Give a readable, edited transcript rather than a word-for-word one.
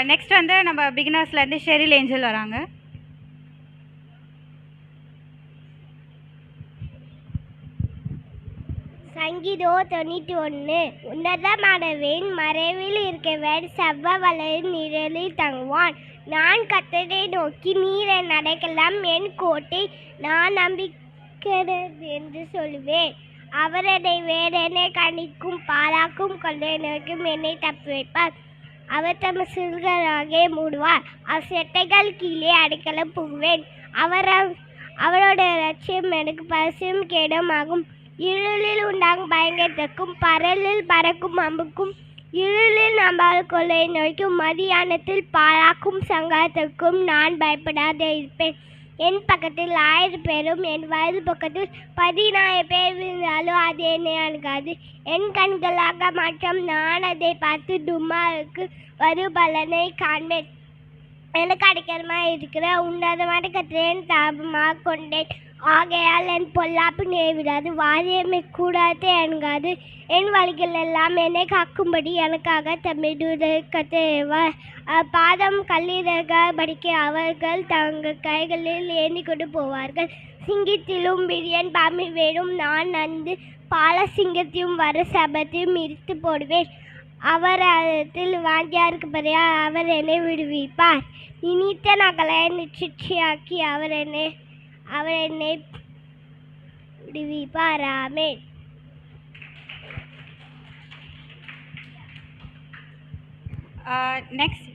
Next வந்து நம்ம பிகினர்ஸ்லேருந்து Sheryl angel வராங்க. சங்கீதம் 91. உன்னதமானவன் மறைவில் இருக்கவன் செவ்வ வலையின் நிழலில் தங்குவான். நான் கர்த்தரை நோக்கி, நீர் என் அடைக்கலம், என் கோட்டை, நான் நம்பிக்கிறது என்று சொல்லுவேன். அவர் என்னை வேறென்னை கணிக்கும் பாலாக்கும் கொள்ளையினருக்கும் என்னை தப்புவிப்பார். அவர் தம் சிறுகளாக மூடுவார். அவர் செட்டைகள் கீழே அடைக்கலம் புகுவேன். அவரோட லட்சியம் எனக்கு பரிசும் கேடும் ஆகும். இருளில் உண்டாகும் பயங்கரத்துக்கும் பரலில் பறக்கும் அம்புக்கும் இருளில் நம்பால் கொள்ளை நோய்க்கும் மதியானத்தில் பாழாக்கும் சங்காரத்திற்கும் நான் பயப்படாத இருப்பேன். என் பக்கத்தில் 1000 பேரும் என் வலது பக்கத்தில் 10,000 பேர் விழுந்தாலும் அது என்னை அணுகாது. என் கண்களாக மாற்றம் நான் அதை பார்த்து தும்மாருக்கு வரும் பலனை காண்பேன். எனக்கு அடைக்கலமாக இருக்கிற உன்னதமான கர்த்தரை தாபமாக கொண்டேன். ஆகையால் என் பொல்லாப்பு நேரிடாது, வாரியமை கூடாது அணுகாது. என் வழிகள் எல்லாம் என்னை காக்கும்படி எனக்காக தம்முடைய கர்த்தர் பாதம் கல்லீரக படிக்க அவர்கள் தங்கள் கைகளில் ஏந்தி கொண்டு போவார்கள். சிங்கத்திலும் பிரியன் பாம்பி வேணும் நான் நந்து பால சிங்கத்தையும் வர சபத்தையும் இடித்து போடுவேன். அவர் அதத்தில் வாந்தியாருக்கு பெரியா அவர் என்னை விடுவிப்பார். நினைத்த நகலை நிச்சயாக்கி அவர் என்னை விடுவிப்பார். ஆமென். நெக்ஸ்ட்